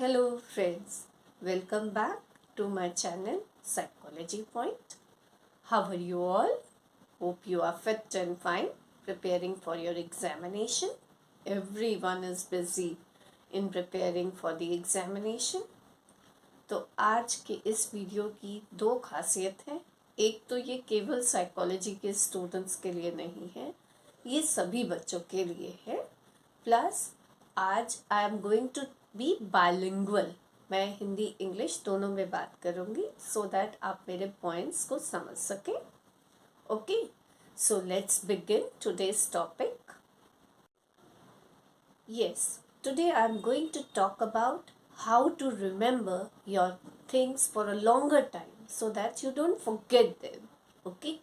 Hello friends, welcome back to my channel Psychology Point. How are you all? Hope you are fit and fine, preparing for your examination. Everyone is busy in preparing for the examination. तो आज के इस video की दो खासियत है। एक तो ये केवल साइकोलॉजी के स्टूडेंट्स के लिए नहीं है, ये सभी बच्चों के लिए है। प्लस आज I am going to be bilingual, मैं हिंदी इंग्लिश दोनों में बात करूँगी सो दैट आप मेरे पॉइंट्स को समझ सकें। Okay, so let's begin today's topic. Yes, today I am going to talk about how to remember your things for a longer time so that you don't forget them. Okay?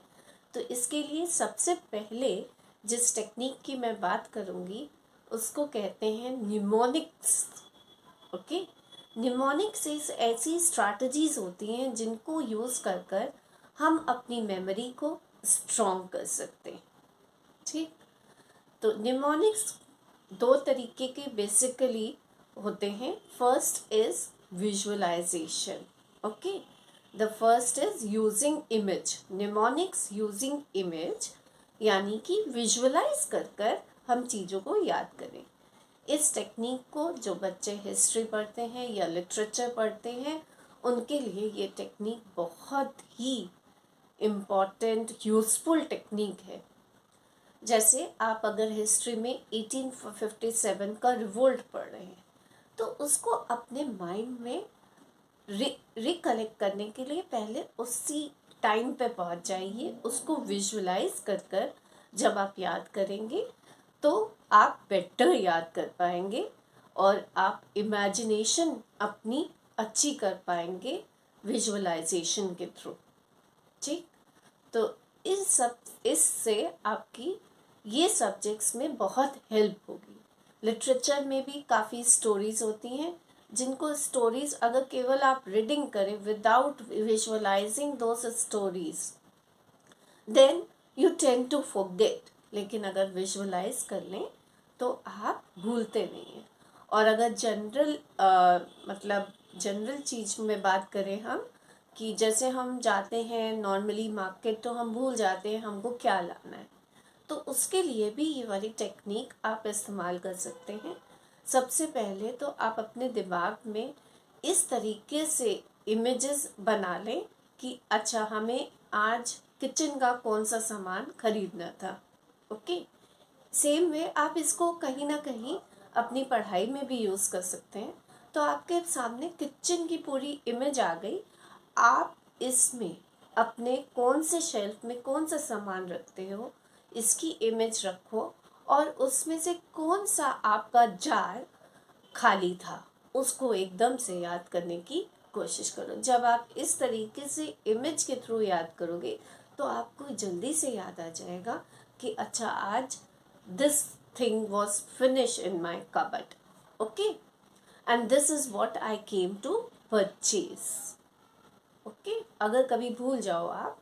तो इसके लिए सबसे पहले जिस technique की मैं बात करूँगी उसको कहते हैं निमोनिक्स। ओके, निमोनिक्स ऐसी स्ट्रैटेजीज होती हैं जिनको यूज़ कर कर हम अपनी मेमोरी को स्ट्रॉन्ग कर सकते हैं। ठीक, तो निमोनिक्स दो तरीके के बेसिकली होते हैं। First is visualisation. Okay, the first is using image. Mnemonics using image यानी कि विजुअलाइज कर कर हम चीज़ों को याद करें। इस टेक्निक को जो बच्चे हिस्ट्री पढ़ते हैं या लिटरेचर पढ़ते हैं उनके लिए ये टेक्निक बहुत ही इम्पॉर्टेंट यूज़फुल टेक्निक है। जैसे आप अगर हिस्ट्री में 1857 का रिवोल्ट पढ़ रहे हैं तो उसको अपने माइंड में रिकलेक्ट करने के लिए पहले उसी टाइम पे पहुंच जाइए। उसको विजुअलाइज कर कर जब आप याद करेंगे तो आप बेटर याद कर पाएंगे और आप इमेजिनेशन अपनी अच्छी कर पाएंगे विजुअलाइजेशन के थ्रू। ठीक, तो इससे आपकी ये सब्जेक्ट्स में बहुत हेल्प होगी। लिटरेचर में भी काफ़ी स्टोरीज होती हैं जिनको स्टोरीज अगर केवल आप रीडिंग करें without visualising those stories then you tend to forget, लेकिन अगर विजुअलाइज कर लें तो आप भूलते नहीं हैं। और अगर जनरल चीज़ में बात करें हम कि जैसे हम जाते हैं नॉर्मली मार्केट तो हम भूल जाते हैं हमको क्या लाना है, तो उसके लिए भी ये वाली टेक्निक आप इस्तेमाल कर सकते हैं। सबसे पहले तो आप अपने दिमाग में इस तरीके से इमेजेस बना लें कि अच्छा हमें आज किचन का कौन सा सामान खरीदना था। ओके, सेम वे आप इसको कहीं ना कहीं अपनी पढ़ाई में भी यूज़ कर सकते हैं। तो आपके सामने किचन की पूरी इमेज आ गई, आप इसमें अपने कौन से शेल्फ में कौन सा सामान रखते हो इसकी इमेज रखो और उसमें से कौन सा आपका जार खाली था उसको एकदम से याद करने की कोशिश करो। जब आप इस तरीके से इमेज के थ्रू याद करोगे तो आपको जल्दी से याद आ जाएगा कि अच्छा आज this thing was finish in my cupboard. Okay, and this is what I came to purchase. Okay, अगर कभी भूल जाओ आप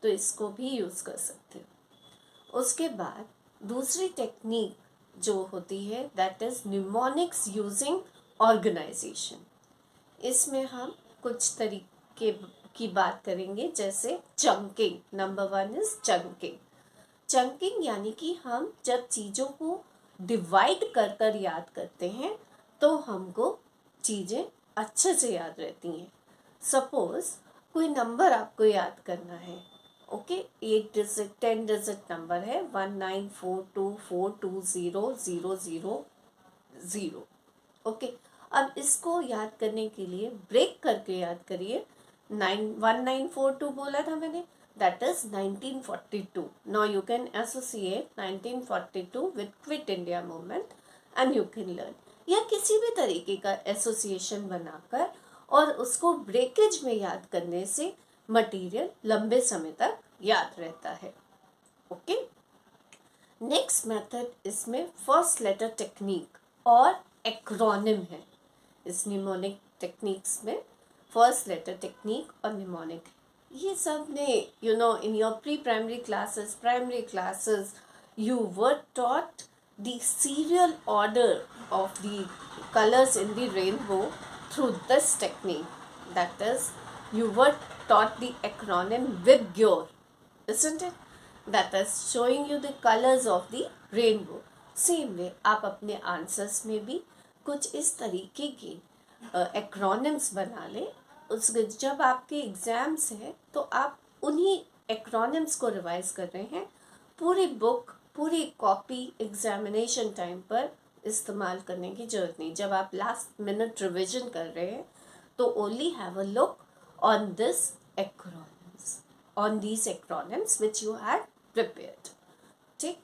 तो इसको भी यूज़ कर सकते हो। उसके बाद दूसरी टेक्निक जो होती है that is mnemonics using organisation. इसमें हम कुछ तरीके की बात करेंगे जैसे chunking. Number 1 is chunking. Chunking यानी कि हम जब चीज़ों को डिवाइड कर कर याद करते हैं तो हमको चीज़ें अच्छे से याद रहती हैं। सपोज कोई नंबर आपको याद करना है, ओके, 8 डिजिट 10 डिजिट नंबर है 1942400000। ओके, अब इसको याद करने के लिए ब्रेक करके याद करिए। 1942 बोला था मैंने, that is 1942। Now you can associate 1942 with quit India movement and you can learn, या किसी भी तरीके का एसोसिएशन बनाकर और उसको ब्रेकेज में याद करने से मटेरियल लंबे समय तक याद रहता है। ओके, नेक्स्ट मेथड इसमें फर्स्ट लेटर टेक्निक और एक्रोनिम है। इस निमोनिक टेक्निक्स में फर्स्ट लेटर टेक्निक और निमोनिक, ये सब ने in your pre primary classes you were taught the serial order of the colors in the rainbow through this technique, that is, you were taught the acronym WIGGYOR, isn't it? That is showing you the colors of the rainbow. Same way आप अपने answers में भी कुछ इस तरीके की acronyms बना लें। उस जब आपके एग्जाम्स हैं तो आप उन्हीं एक्रोनिम्स को रिवाइज कर रहे हैं। पूरी बुक, पूरी कॉपी एग्जामिनेशन टाइम पर इस्तेमाल करने की जरूरत नहीं। जब आप लास्ट मिनट रिविजन कर रहे हैं तो only have a look on this acronyms, on these acronyms which you had prepared. ठीक,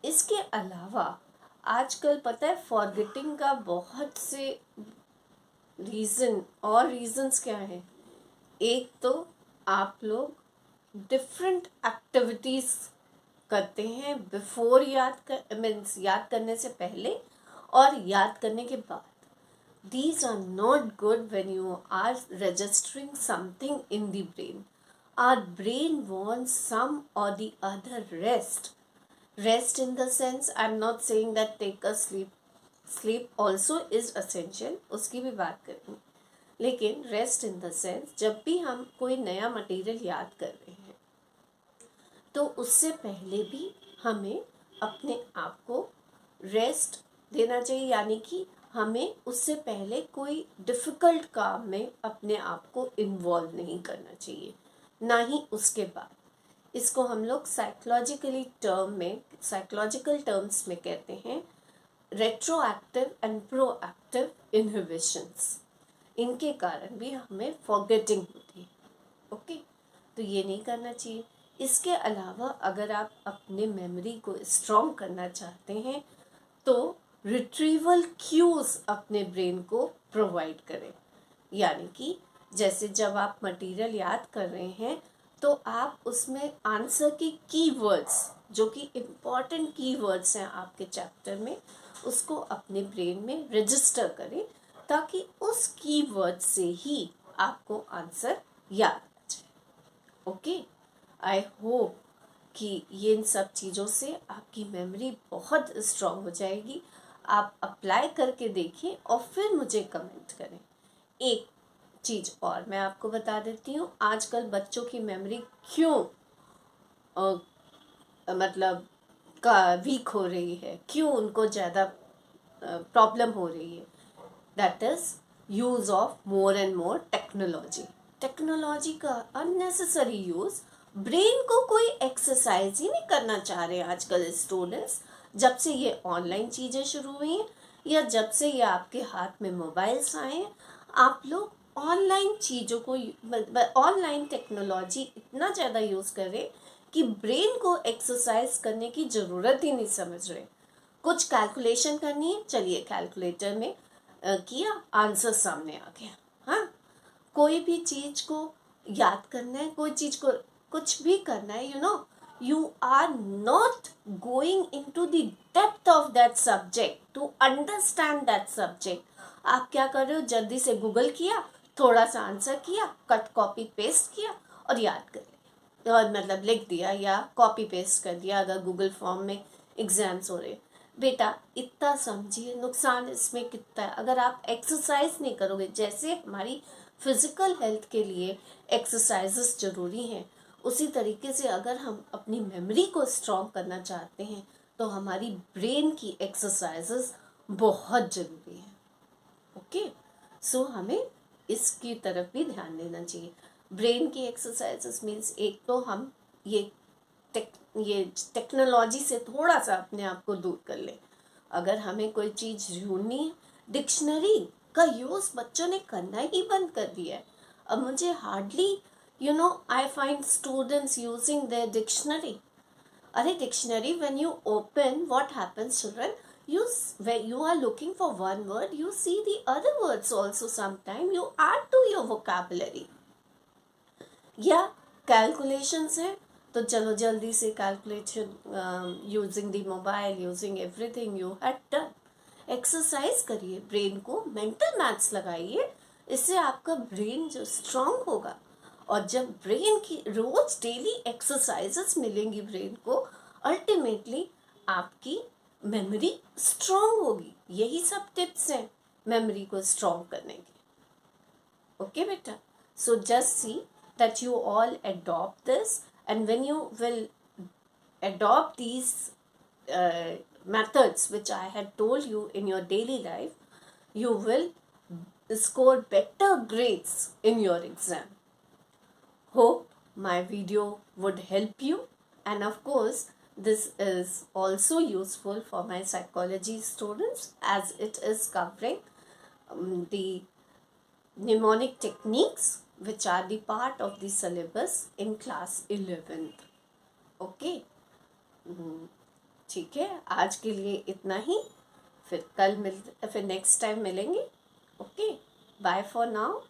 इसके अलावा आजकल पता है फॉरगेटिंग का बहुत से रीज़न और रीजंस क्या है। एक तो आप लोग डिफरेंट एक्टिविटीज़ करते हैं बिफोर मीन्स याद करने से पहले और याद करने के बाद। These are not good when you are registering something in the brain. Our brain wants some or the other rest. Rest in the sense, I'm not saying that take a sleep. Sleep also is essential, उसकी भी बात करेंगे। लेकिन rest in the sense, जब भी हम कोई नया मटेरियल याद कर रहे हैं तो उससे पहले भी हमें अपने आप को रेस्ट देना चाहिए, यानी कि हमें उससे पहले कोई डिफ़िकल्ट काम में अपने आप को इन्वॉल्व नहीं करना चाहिए, ना ही उसके बाद। इसको हम लोग साइकोलॉजिकल टर्म्स में कहते हैं रेट्रोएक्टिव एंड प्रोएक्टिव इनहिबिशंस। इनके कारण भी हमें फॉरगेटिंग होती है। ओके, तो ये नहीं करना चाहिए। इसके अलावा अगर आप अपने मेमोरी को स्ट्रॉन्ग करना चाहते हैं तो रिट्रीवल क्यूज अपने ब्रेन को प्रोवाइड करें। यानी कि जैसे जब आप मटेरियल याद कर रहे हैं तो आप उसमें आंसर के कीवर्ड्स, जो कि इम्पॉर्टेंट कीवर्ड्स हैं आपके चैप्टर में, उसको अपने ब्रेन में रजिस्टर करें ताकि उस कीवर्ड से ही आपको आंसर याद आ जाए। ओके, आई होप कि ये इन सब चीज़ों से आपकी मेमोरी बहुत स्ट्रॉन्ग हो जाएगी। आप अप्लाई करके देखिए और फिर मुझे कमेंट करें। एक चीज़ और मैं आपको बता देती हूँ, आजकल बच्चों की मेमोरी क्यों मतलब का वीक हो रही है, क्यों उनको ज़्यादा प्रॉब्लम हो रही है। That is use of more and more technology का अननेसेसरी यूज़। ब्रेन को कोई एक्सरसाइज ही नहीं करना चाह रहे आजकल स्टूडेंट्स। जब से ये ऑनलाइन चीज़ें शुरू हुई हैं या जब से ये आपके हाथ में मोबाइल्स आए हैं, आप लोग ऑनलाइन चीज़ों को, ऑनलाइन टेक्नोलॉजी इतना ज़्यादा यूज़ कर रहे कि ब्रेन को एक्सरसाइज करने की ज़रूरत ही नहीं समझ रहे। कुछ कैलकुलेशन करनी है, चलिए कैलकुलेटर में किया, आंसर सामने आ गया। हाँ, कोई भी चीज़ को याद करना है, कोई चीज़ को कुछ भी करना है, you are not going into the depth of that subject to understand that subject. आप क्या कर रहे हो, जल्दी से गूगल किया, थोड़ा सा आंसर किया, कट कॉपी पेस्ट किया और याद कर लिया, और मतलब लिख दिया या कॉपी पेस्ट कर दिया अगर गूगल फॉर्म में एग्जाम्स हो रहे। बेटा इतना समझिए नुकसान इसमें कितना है। अगर आप एक्सरसाइज नहीं करोगे, जैसे हमारी फिजिकल हेल्थ के लिए एक्सरसाइजेस ज़रूरी हैं, उसी तरीके से अगर हम अपनी मेमोरी को स्ट्रॉन्ग करना चाहते हैं तो हमारी ब्रेन की एक्सरसाइजेस बहुत ज़रूरी है। ओके, सो हमें इसकी तरफ भी ध्यान देना चाहिए। ब्रेन की एक्सरसाइजेस मीन्स एक तो हम ये टेक्नोलॉजी से थोड़ा सा अपने आप को दूर कर लें। अगर हमें कोई चीज़ ढूंढनी है, डिक्शनरी का यूज़ बच्चों ने करना ही बंद कर दिया है। अब मुझे hardly I find students using their dictionary. अरे dictionary, when you open, what happens, children? When you are looking for one word, you see the other words also. Sometime you add to your vocabulary. या calculations है तो चलो जल्दी से calculation using the mobile, using everything you had done. Exercise करिए, brain को mental maths लगाइए, इससे आपका ब्रेन जो स्ट्रांग होगा। और जब ब्रेन की रोज डेली एक्सरसाइजेस मिलेंगी ब्रेन को, अल्टीमेटली आपकी मेमोरी स्ट्रांग होगी। यही सब टिप्स हैं मेमोरी को स्ट्रॉन्ग करने के। ओके बेटा, so just see that you all adopt this, and when you will adopt these methods which I had told you in your daily life, you will score better grades in your exam. Hope my video would help you, and of course this is also useful for my psychology students as it is covering the mnemonic techniques which are the part of the syllabus in class 11th. Okay, ठीक है, आज के लिए इतना ही। फिर next time मिलेंगे। Okay, bye for now.